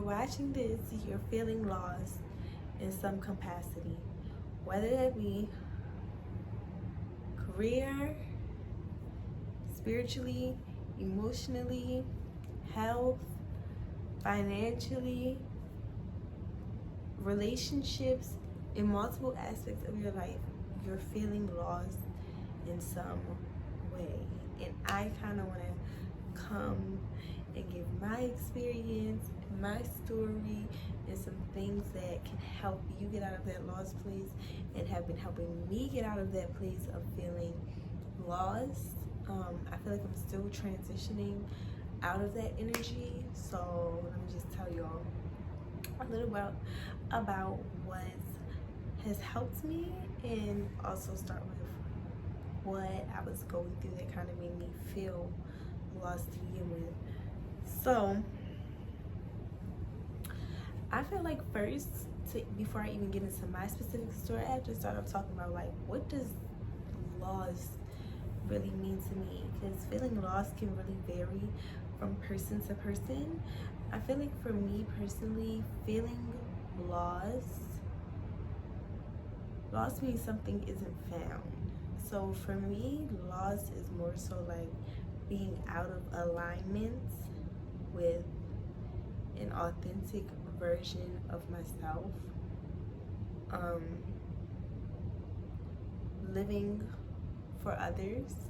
watching this, you're feeling lost in some capacity, whether that be career, spiritually, emotionally, health, financially, relationships, in multiple aspects of your life, you're feeling lost in some way. And I kind of want to come and give my experience, my story, and some things that can help you get out of that lost place and have been helping me get out of that place of feeling lost. I feel like I'm still transitioning out of that energy. So let me just tell y'all a little about what has helped me, and also start with what I was going through that kind of made me feel lost to begin with. So I feel like first, before I even get into my specific story, I have to start off talking about like, what does lost really mean to me? Because feeling lost can really vary from person to person. I feel like for me personally, feeling lost means something isn't found. So for me, lost is more so like being out of alignment with an authentic version of myself, living for others,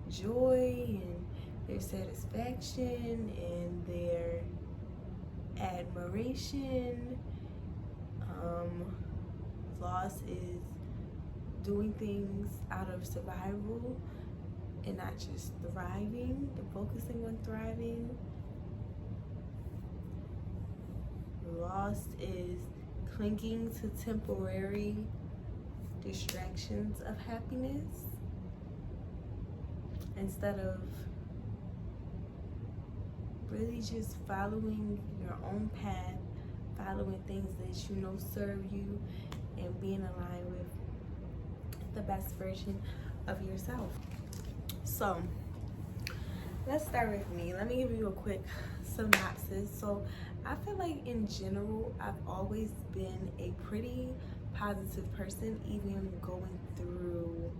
joy and their satisfaction and their admiration. Loss is doing things out of survival and not just thriving, and focusing on thriving. Lost is clinging to temporary distractions of happiness instead of really just following your own path, following things that you know serve you, and being aligned with the best version of yourself. So let's start with me. Let me give you a quick synopsis. So I feel like in general, I've always been a pretty positive person, even going through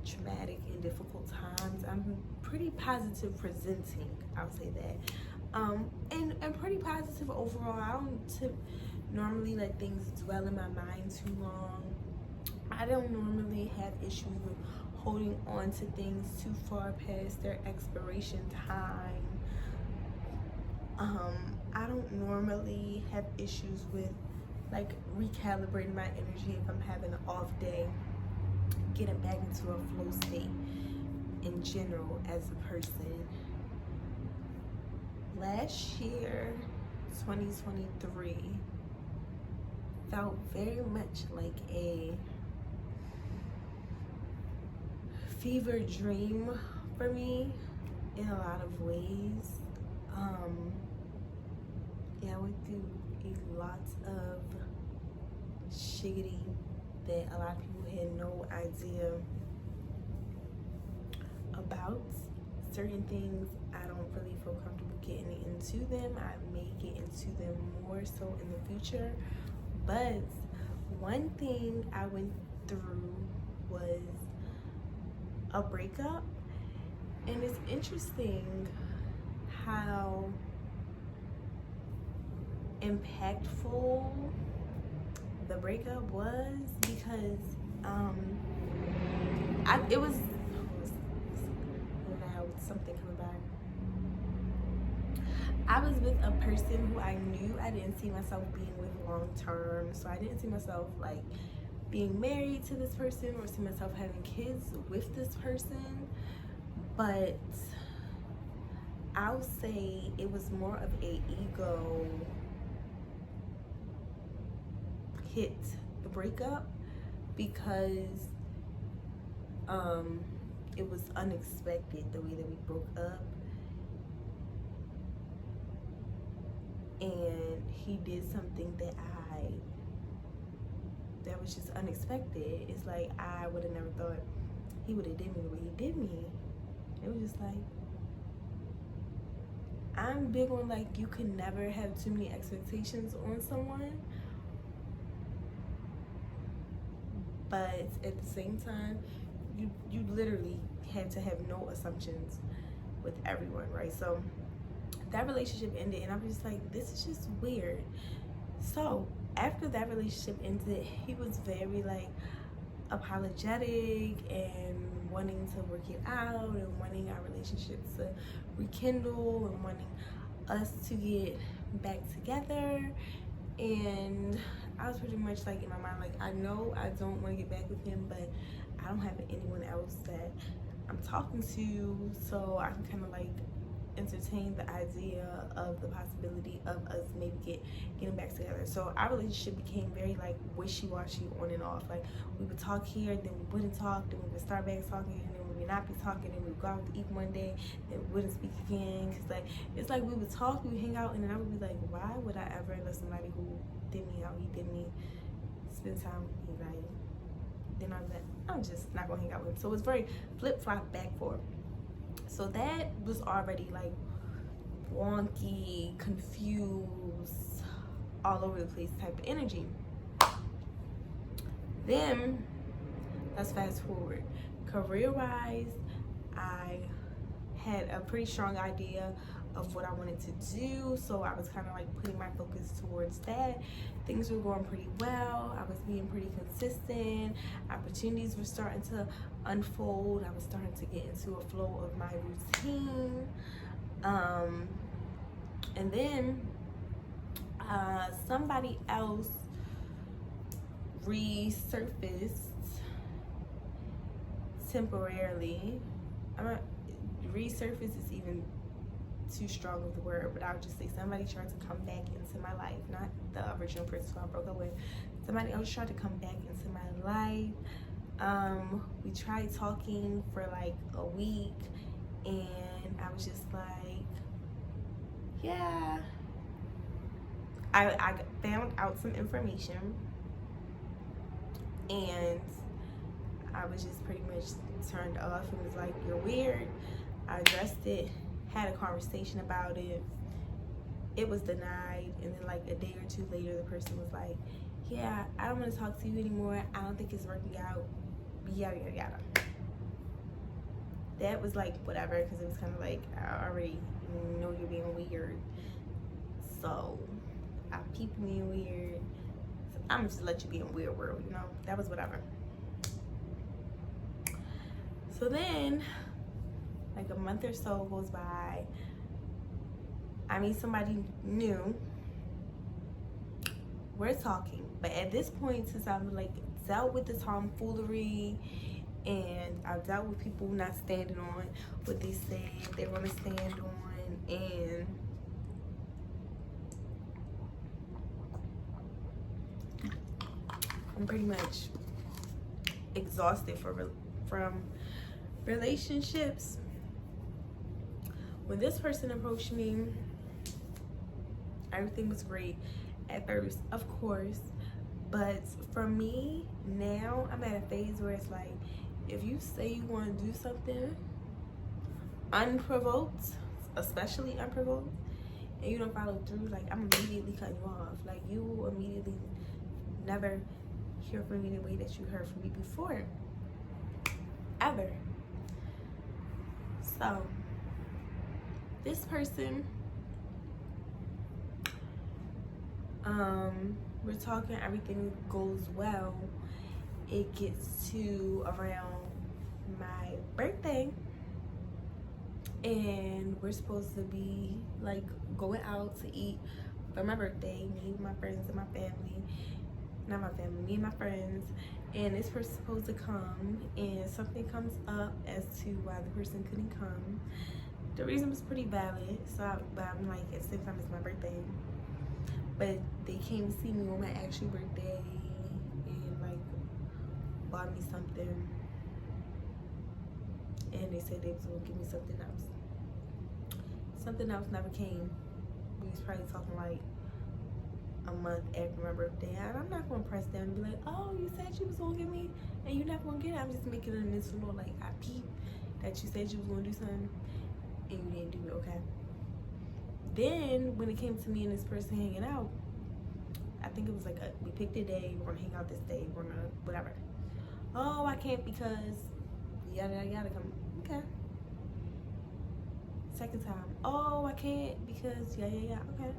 traumatic and difficult times. I'm pretty positive presenting, I'll say that. And pretty positive overall. I don't normally let things dwell in my mind too long. I don't normally have issues with holding on to things too far past their expiration time. I don't normally have issues with like recalibrating my energy if I'm having an off day, getting back into a flow state in general as a person. Last year, 2023, felt very much like a fever dream for me in a lot of ways. I went through a lot of shiggity that a lot of people had no idea about. Certain things I don't really feel comfortable getting into them. I may get into them more so in the future. But one thing I went through was a breakup. And it's interesting how impactful the breakup was, because it was something coming back. I was with a person who I knew I didn't see myself being with long term. So I didn't see myself like being married to this person or see myself having kids with this person. But I'll say it was more of a ego hit, the breakup, because it was unexpected the way that we broke up, and he did something that was just unexpected. It's like I would have never thought he would have did me the way he did me. It just like, I'm big on like, you can never have too many expectations on someone, but at the same time, you literally have to have no assumptions with everyone, right? So that relationship ended, and I'm just like, this is just weird. So after that relationship ended, he was very like apologetic and wanting to work it out and wanting our relationship to rekindle and wanting us to get back together. And I was pretty much like in my mind, like, I know I don't want to get back with him, but I don't have anyone else that I'm talking to, so I can kind of like entertain the idea of the possibility of us maybe getting back together. So our relationship became very like wishy-washy, on and off. Like, we would talk here, then we wouldn't talk, then we would start back talking, and then we would not be talking, and we would go out to eat one day, then we wouldn't speak again. Cause like, it's like we would talk, we would hang out, and then I would be like, why would I ever let somebody who did me how he did me spend time with me? Like, then I'm just not gonna hang out with him. So it was very flip-flop, back forth. So that was already like wonky, confused, all over the place type of energy. Then let's fast forward. Career-wise, I had a pretty strong idea of what I wanted to do, so I was kind of like putting my focus towards that. Things were going pretty well. I was being pretty consistent. Opportunities were starting to unfold. I was starting to get into a flow of my routine. And then somebody else resurfaced temporarily. Resurface is even too strong of the word, but I would just say somebody tried to come back into my life, not the original person who I broke up with. Somebody else tried to come back into my life. We tried talking for like a week, and I was just like, yeah. I found out some information, and I was just pretty much turned off and was like, you're weird. I addressed it, had a conversation about it. It was denied, and then like a day or two later, the person was like, yeah, I don't want to talk to you anymore. I don't think it's working out. Yada, yada, yada. That was like whatever, because it was kind of like, I already know you're being weird. So I peep being weird. So I'm just let you be in weird world, you know? That was whatever. So then, like a month or so goes by, I meet somebody new. We're talking, but at this point, since I've like dealt with the tomfoolery and I've dealt with people not standing on what they say they're gonna stand on, and I'm pretty much exhausted from relationships. When this person approached me, everything was great at first, of course, but for me now, I'm at a phase where it's like, if you say you want to do something unprovoked, especially unprovoked, and you don't follow through, like, I'm immediately cutting you off. Like, you will immediately never hear from me the way that you heard from me before, ever. So this person, we're talking, everything goes well. It gets to around my birthday, and we're supposed to be like going out to eat for my birthday, me, my friends, and my family. Not my family, me and my friends. And this person's supposed to come, and something comes up as to why the person couldn't come. The reason was pretty valid, but I'm like, at the same time, it's my birthday. But they came to see me on my actual birthday and like bought me something, and they said they was gonna give me something else. Something else never came. We was probably talking like a month after my birthday, and I'm not gonna press them and be like, oh, you said you was gonna give me and you never gonna get it. I'm just making an initial like, I peep, that you said you was gonna do something and you didn't do it, okay? Then when it came to me and this person hanging out, I think it was like we picked a day, we're gonna hang out this day, we're gonna whatever. Oh, I can't because yada yada yada. Come, okay. Second time, oh, I can't because yeah, okay.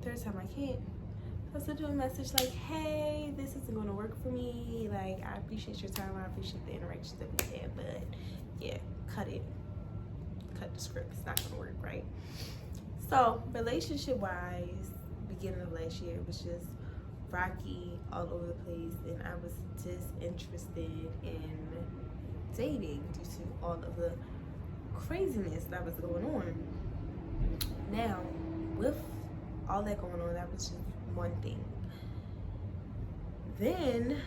Third time, I can't. So I sent you a message like, hey, this isn't gonna work for me. Like, I appreciate your time, I appreciate the interactions that we had, but yeah, cut it. Cut the script. It's not gonna work, right? So, relationship wise, beginning of last year was just rocky all over the place, and I was disinterested in dating due to all of the craziness that was going on. Now, with all that going on, that was just one thing. Then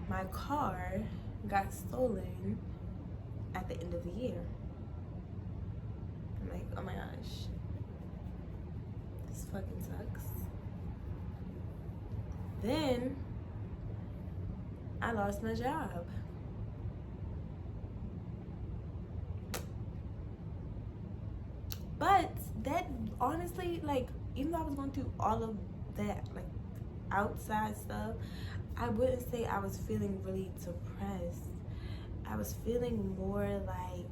my car got stolen at the end of the year. I'm like, oh my gosh, this fucking sucks. Then I lost my job. But that honestly, like, even though I was going through all of that, like, outside stuff, I wouldn't say I was feeling really depressed. I was feeling more like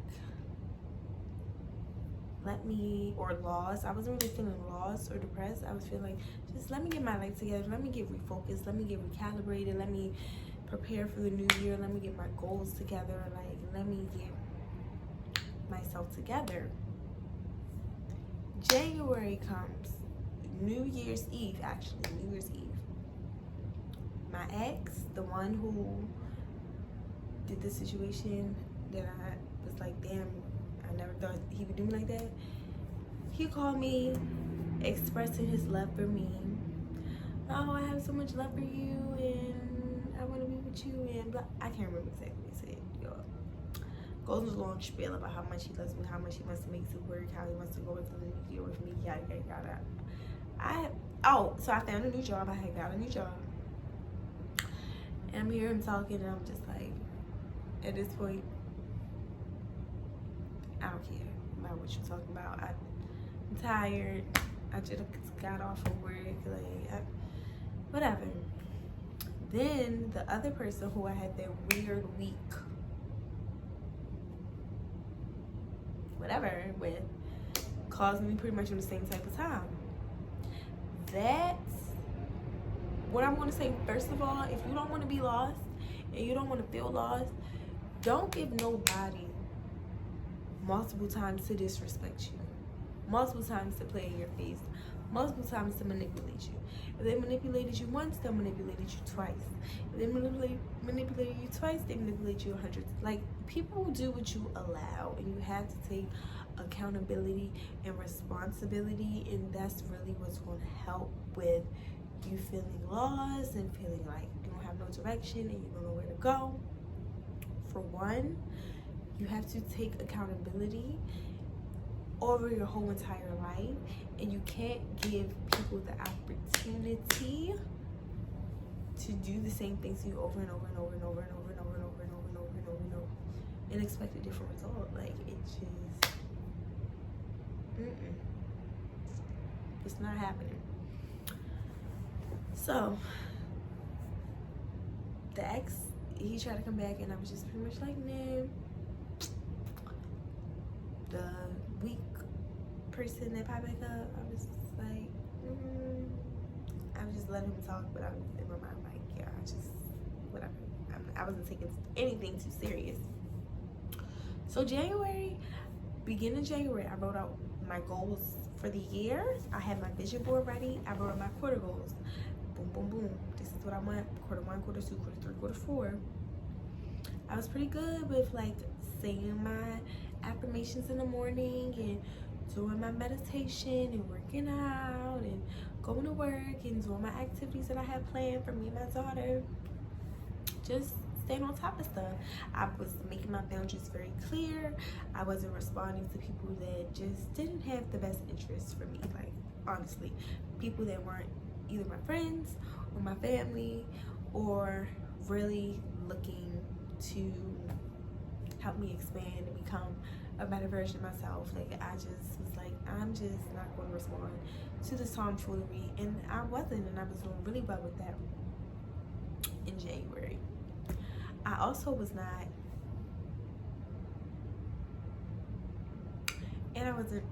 lost. I wasn't really feeling lost or depressed. I was feeling like, just let me get my life together. Let me get refocused. Let me get recalibrated. Let me prepare for the new year. Let me get my goals together. Like, let me get myself together. January comes. New Year's Eve, actually. New Year's Eve. My ex, the one who did the situation that I was like, damn, I never thought he would do me like that. He called me expressing his love for me. Oh, I have so much love for you and I want to be with you and blah. I can't remember exactly what he said, y'all. Goes on a long spiel about how much he loves me, how much he wants to make it work, how he wants to go into the new year with me, yada yada yada. So I found a new job. I had got a new job. And I'm hearing him talking and I'm just like, at this point, I don't care about what you're talking about. I'm tired. I just got off of work. Like, whatever. Then the other person who I had that weird week, whatever, with, calls me pretty much on the same type of time. That's what I'm going to say. First of all, if you don't want to be lost and you don't want to feel lost, don't give nobody multiple times to disrespect you, multiple times to play in your face, multiple times to manipulate you. If they manipulated you once, they'll manipulate you twice. If they manipulated you twice, they manipulate you 100. Like, people do what you allow, and you have to take accountability and responsibility, and that's really what's going to help with you feeling lost and feeling like you don't have no direction and you don't know where to go. For one, you have to take accountability over your whole entire life, and you can't give people the opportunity to do the same things to you over and over and over and over and over and over and over and over and over and over and over and expect a different result. Like, it just it's not happening. So the ex, he tried to come back and I was just pretty much like, man. The weak person that popped back up, I was like, I was just letting him talk, but I was in my mind like, yeah, I just, whatever. I wasn't taking anything too serious. So beginning of January, I wrote out my goals for the year. I had my vision board ready. I wrote out my quarter goals. Boom, boom, boom. This is what I want. Quarter 1, quarter 2, quarter 3, quarter 4. I was pretty good with like saying my affirmations in the morning and doing my meditation and working out and going to work and doing my activities that I had planned for me and my daughter. Just staying on top of stuff. I was making my boundaries very clear. I wasn't responding to people that just didn't have the best interests for me. Like, honestly, people that weren't either my friends or my family or really looking to helped me expand and become a better version of myself. Like, I just was like, I'm just not going to respond to the tomfoolery, and I wasn't, and I was doing really well with that in January. I also was not, and I wasn't,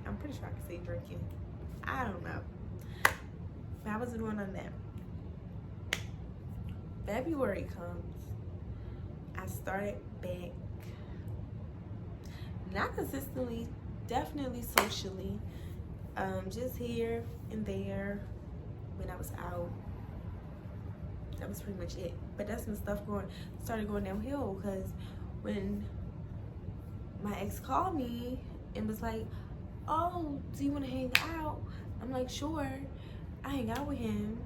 I'm pretty sure I can say drinking. I don't know. But I wasn't doing none of that. February comes. I started back, not consistently, definitely socially, just here and there when I was out. That was pretty much it. But that's when stuff started going downhill, because when my ex called me and was like, oh, do you want to hang out? I'm like, sure. I hang out with him,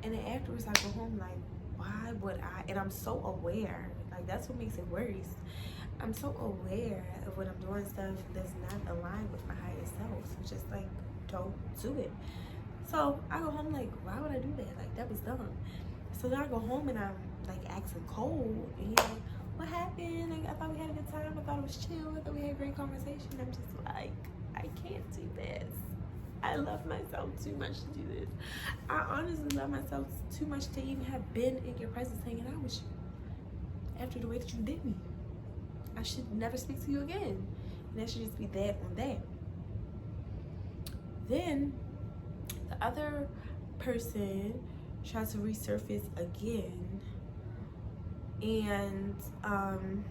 and then afterwards I go home like, why would I? And I'm so aware, like, that's what makes it worse. I'm so aware of when I'm doing stuff that's not aligned with my higher self. So just like, don't do it. So I go home like, why would I do that? Like, that was dumb. So then I go home and I'm like acting cold, and he's like, what happened? Like, I thought we had a good time. I thought it was chill. I thought we had a great conversation. I'm just like, I can't do this. I love myself too much to do this. I honestly love myself too much to even have been in your presence hanging out with you after the way that you did me. I should never speak to you again. And that should just be that on that. Then the other person tried to resurface again, and I'm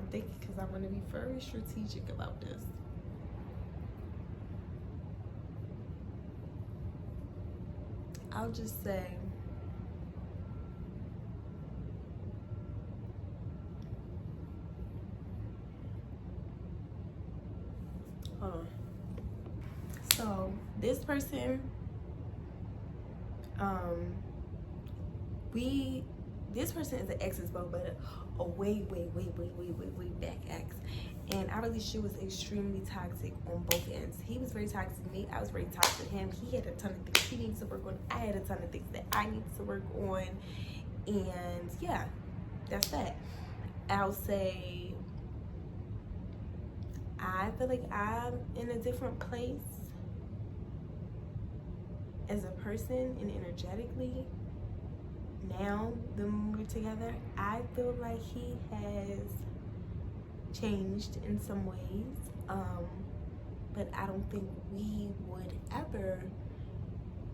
thinking, because I'm going to be very strategic about this. I'll just say, hold on. So this person, this person is an ex as well, but a way back ex. And our relationship was extremely toxic on both ends. He was very toxic to me. I was very toxic to him. He had a ton of things he needs to work on. I had a ton of things that I needed to work on. And yeah, that's that. I'll say, I feel like I'm in a different place as a person and energetically now than we're together. I feel like he has changed in some ways, but I don't think we would ever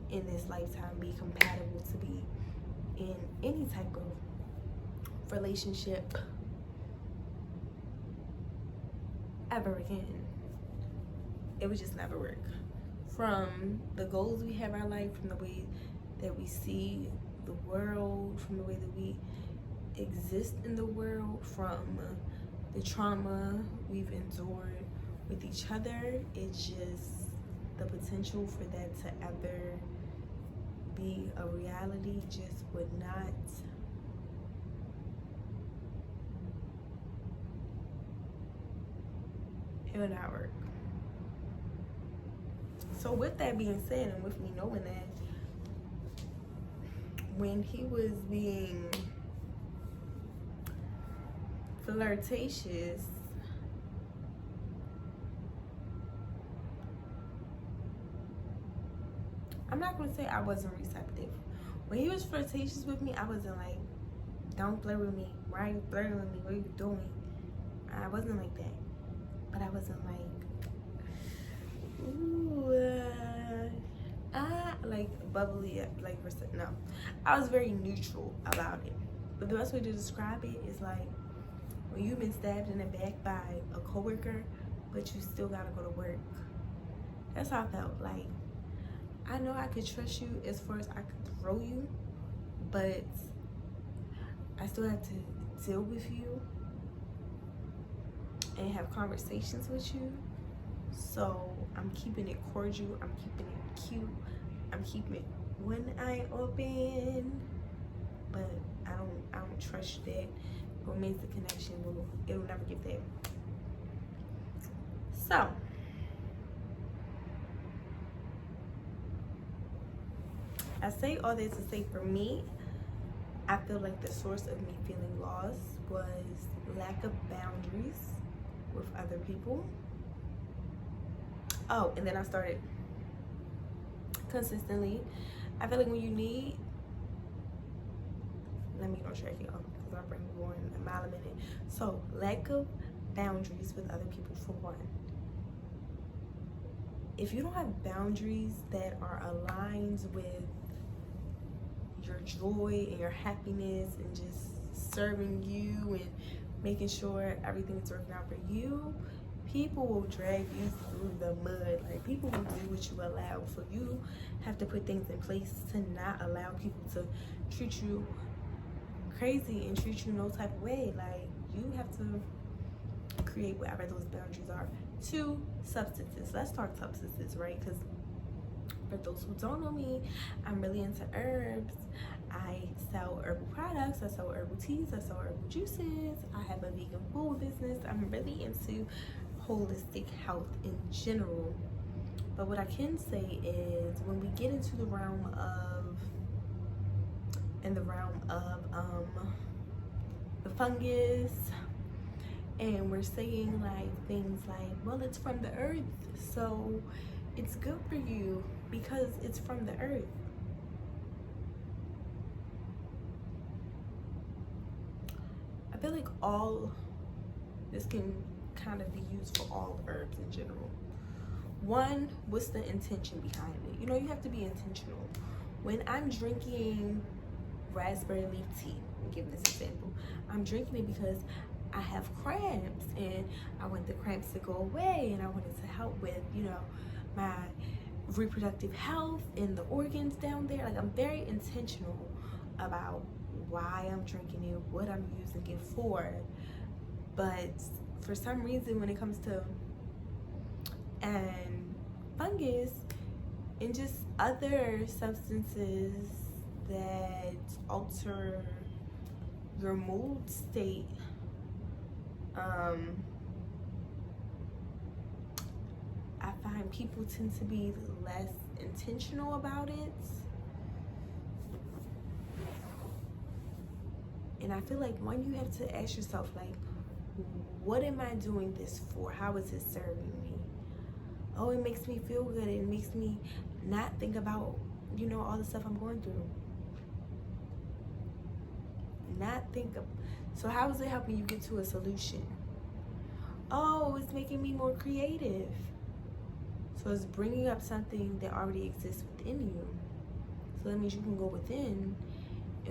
in this lifetime be compatible to be in any type of relationship ever again. It would just never work. From the goals we have in our life, from the way that we see the world, from the way that we exist in the world, from the trauma we've endured with each other, it's just the potential for that to ever be a reality just would not work. So with that being said, and with me knowing that, when he was being flirtatious, I'm not gonna say I wasn't receptive. When he was flirtatious with me, I wasn't like, don't flirt with me. Why are you flirting with me? What are you doing? I wasn't like that. But I wasn't like, ooh, like bubbly, like, no. I was very neutral about it. But the best way to describe it is like when you've been stabbed in the back by a coworker, but you still gotta go to work. That's how I felt. Like, I know I could trust you as far as I could throw you, but I still have to deal with you and have conversations with you. So I'm keeping it cordial, I'm keeping it cute, I'm keeping it one eye open, but I don't trust that romantic connection it'll never get there. So I say all this to say, for me, I feel like the source of me feeling lost was lack of boundaries with other people. Oh, and then I started consistently. I feel like when you need, let me go check it off because our brain going a mile a minute. So lack of boundaries with other people, for one. If you don't have boundaries that are aligned with your joy and your happiness and just serving you and making sure everything's working out for you, people will drag you through the mud. Like, people will do what you allow. So you have to put things in place to not allow people to treat you crazy and treat you no type of way. Like, you have to create whatever those boundaries are. 2, substances. Let's talk substances, right? Because for those who don't know me, I'm really into herbs. I sell herbal products, I sell herbal teas, I sell herbal juices, I have a vegan food business. I'm really into holistic health in general. But what I can say is, when we get into the realm of the fungus, and we're saying like things like, well, it's from the earth, so it's good for you because it's from the earth. I feel like all this can kind of be used for all herbs in general. One, what's the intention behind it? You know, you have to be intentional. When I'm drinking raspberry leaf tea, I'm giving this example, I'm drinking it because I have cramps and I want the cramps to go away, and I want it to help with, you know, my reproductive health and the organs down there. Like, I'm very intentional about why I'm drinking it, what I'm using it for. But for some reason, when it comes to fungus and just other substances that alter your mood state, I find people tend to be less intentional about it. And I feel like, one, you have to ask yourself, like, what am I doing this for? How is it serving me? Oh, it makes me feel good. It makes me not think about, you know, all the stuff I'm going through. So how is it helping you get to a solution? Oh, it's making me more creative. So it's bringing up something that already exists within you. So that means you can go within.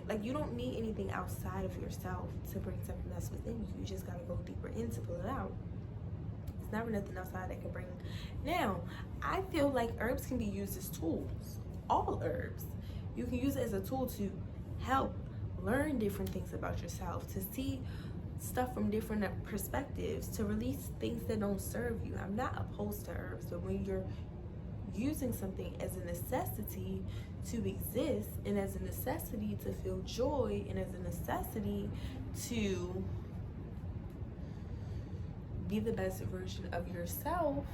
Like, you don't need anything outside of yourself to bring something that's within you. You just gotta go deeper in to pull it out. It's never nothing outside that can bring. Now, I feel like herbs can be used as tools. All herbs. You can use it as a tool to help learn different things about yourself, to see stuff from different perspectives, to release things that don't serve you. I'm not opposed to herbs, but when you're using something as a necessity to exist, and as a necessity to feel joy, and as a necessity to be the best version of yourself,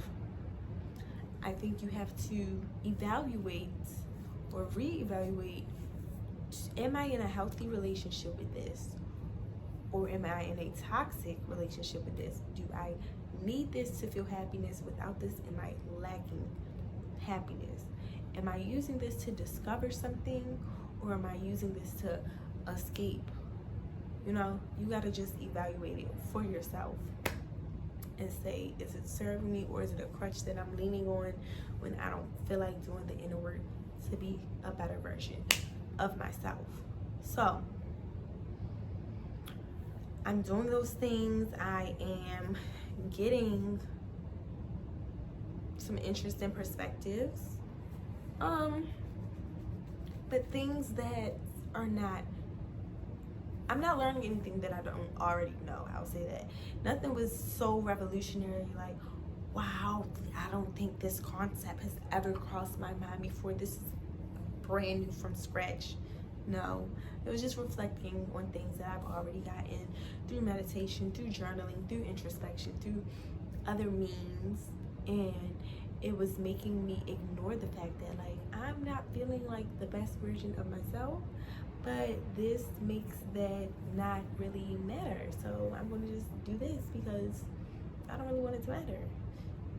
I think you have to evaluate or reevaluate, am I in a healthy relationship with this? Or am I in a toxic relationship with this? Do I need this to feel happiness? Without this, am I lacking happiness? Am I using this to discover something, or am I using this to escape? You know, you gotta just evaluate it for yourself and say, is it serving me, or is it a crutch that I'm leaning on when I don't feel like doing the inner work to be a better version of myself? So I'm doing those things. I am getting some interesting perspectives, but things that are not, I'm not learning anything that I don't already know. I'll say that. Nothing was so revolutionary, like, wow, I don't think this concept has ever crossed my mind before. This is brand new from scratch. No, it was just reflecting on things that I've already gotten through meditation, through journaling, through introspection, through other means. And it was making me ignore the fact that like I'm not feeling like the best version of myself, but this makes that not really matter. So I'm gonna just do this because I don't really want it to matter.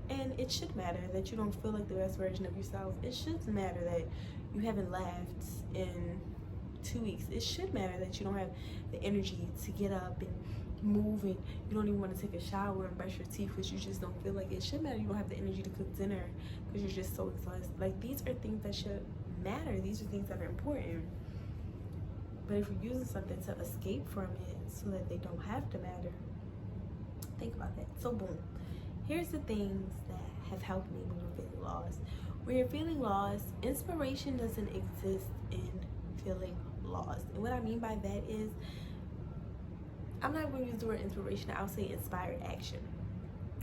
And it should matter that you don't feel like the best version of yourself. It should matter that you haven't laughed in 2 weeks. It should matter that you don't have the energy to get up and move, and you don't even want to take a shower and brush your teeth because you just don't feel like it. It should matter you don't have the energy to cook dinner because you're just so exhausted. Like, these are things that should matter. These are things that are important. But if you're using something to escape from it so that they don't have to matter, think about that. So boom, here's the things that have helped me when you're feeling lost. When you're feeling lost, inspiration doesn't exist in feeling lost. And what I mean by that is, I'm not going to use the word inspiration, I'll say inspired action.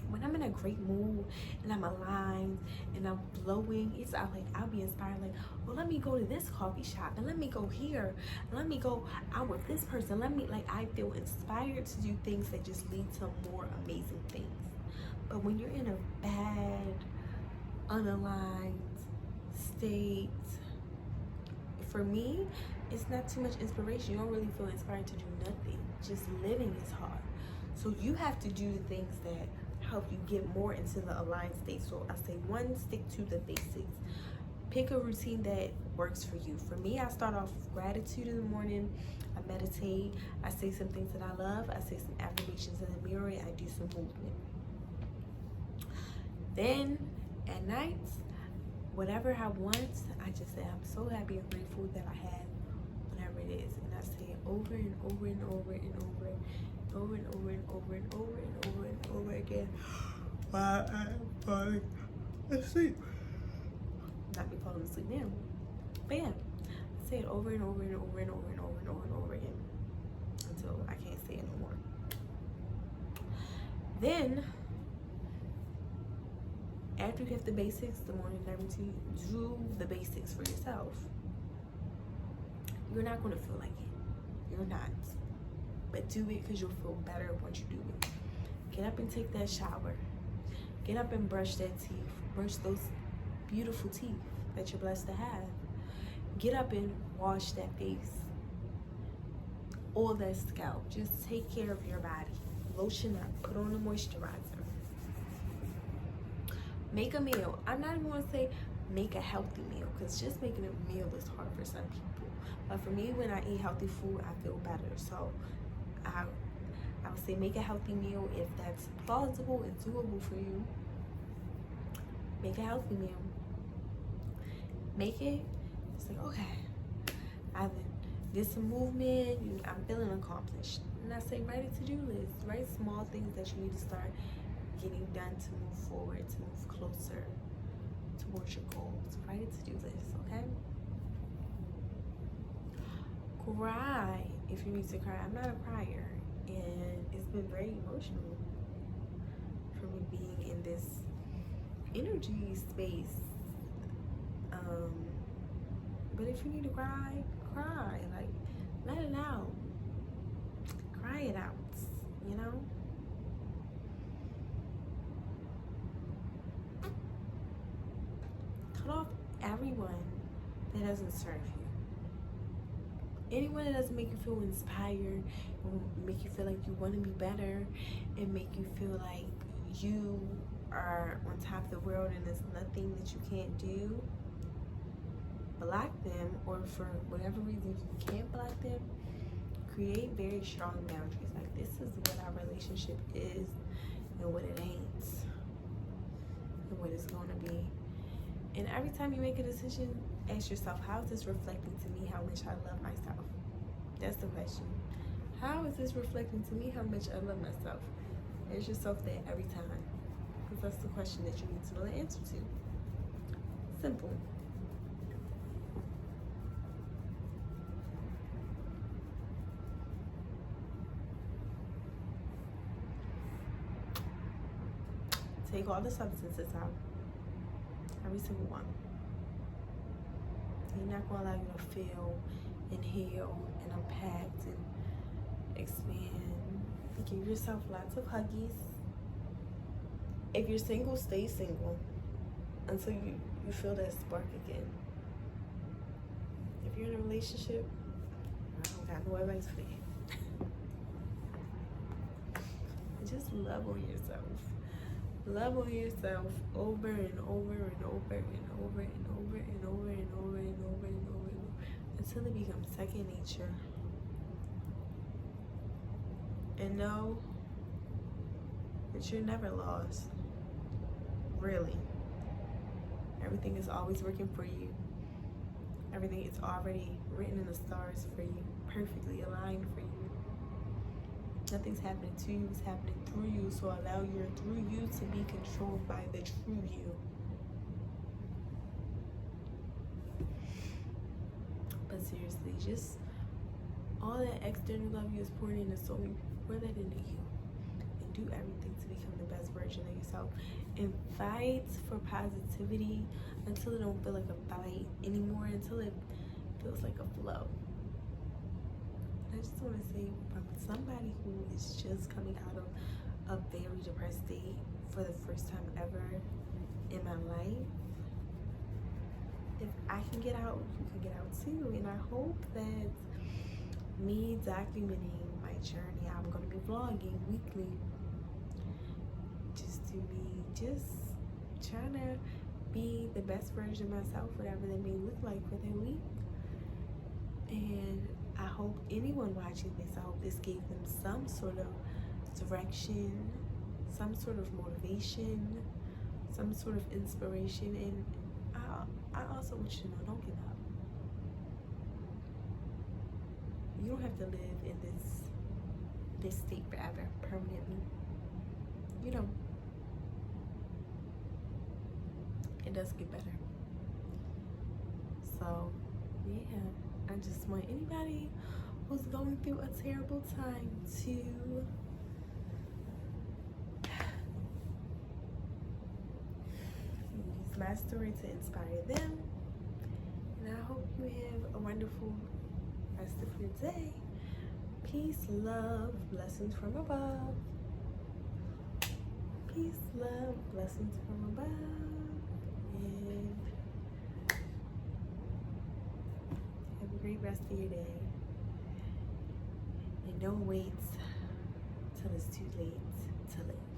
When I'm in a great mood and I'm aligned and I'm glowing, it's I'll be inspired, like, well, let me go to this coffee shop and let me go here and let me go out with this person. I feel inspired to do things that just lead to more amazing things. But when you're in a bad, unaligned state, for me, it's not too much inspiration. You don't really feel inspired to do nothing. Just living is hard. So you have to do the things that help you get more into the aligned state. So I say, one, stick to the basics. Pick a routine that works for you. For me, I start off with gratitude in the morning. I meditate. I say some things that I love. I say some affirmations in the mirror. I do some movement. Then at night, whatever I want, I just say, I'm so happy and grateful that I have whatever it is. And I say it over and over and over and over and over and over and over and over and over and over again while I'm falling asleep. Not me falling asleep now. But yeah, I say it over and over and over and over and over and over and over again until I can't say it no more. Then, after you have the basics, the morning routine, do the basics for yourself. You're not going to feel like it. You're not. But do it because you'll feel better once you do it. Get up and take that shower. Get up and brush that teeth. Brush those beautiful teeth that you're blessed to have. Get up and wash that face. All that scalp. Just take care of your body. Lotion up. Put on a moisturizer. Make a meal. I'm not even going to say make a healthy meal, because just making a meal is hard for some people. But for me, when I eat healthy food, I feel better. So I would say make a healthy meal if that's plausible and doable for you. Make a healthy meal. Make it. It's like, okay, I did some movement. I'm feeling accomplished. And I say write a to-do list. Write small things that you need to start getting done to move forward, to move closer towards your goals. Write a to-do list, okay? Cry if you need to cry. I'm not a crier, and it's been very emotional for me being in this energy space. But if you need to cry, cry. Like, let it out. Cry it out, you know? Cut off everyone that doesn't serve you. Anyone that doesn't make you feel inspired, make you feel like you want to be better, and make you feel like you are on top of the world and there's nothing that you can't do, block them. Or for whatever reason you can't block them, create very strong boundaries. Like, this is what our relationship is and what it ain't, and what it's going to be. And every time you make a decision, ask yourself, how is this reflecting to me how much I love myself? That's the question. How is this reflecting to me how much I love myself? Ask yourself that every time, because that's the question that you need to know the answer to. Simple. Take all the substances out. Every single one. You're not going to allow you to feel, inhale, and unpack and expand. Give yourself lots of huggies. If you're single, stay single. until you feel that spark again. If you're in a relationship, I don't got no advice for you. Just love on yourself. Love on yourself over and over and over and over and over and over and over and over and over until it becomes second nature. And know that you're never lost. Really. Everything is always working for you. Everything is already written in the stars for you, perfectly aligned for you. Nothing's happening to you, it's happening through you. So allow your through you to be controlled by the true you. But seriously, just all that external love you is pouring into soul, pour that into you. And do everything to become the best version of yourself. And fight for positivity until it don't feel like a fight anymore, until it feels like a flow. I just want to say, from somebody who is just coming out of a very depressed state for the first time ever in my life, if I can get out, you can get out too. And I hope that me documenting my journey, I'm going to be vlogging weekly, just to be trying to be the best version of myself, whatever that may look like for that week. And I hope anyone watching this, I hope this gave them some sort of direction, some sort of motivation, some sort of inspiration. And I also want you to know, don't give up. You don't have to live in this state forever, permanently. You don't. It does get better. So, yeah. I just want anybody who's going through a terrible time to use my story to inspire them. And I hope you have a wonderful rest of your day. Peace, love, blessings from above. Peace, love, blessings from above. And have a great rest of your day. And don't wait till it's too late to live.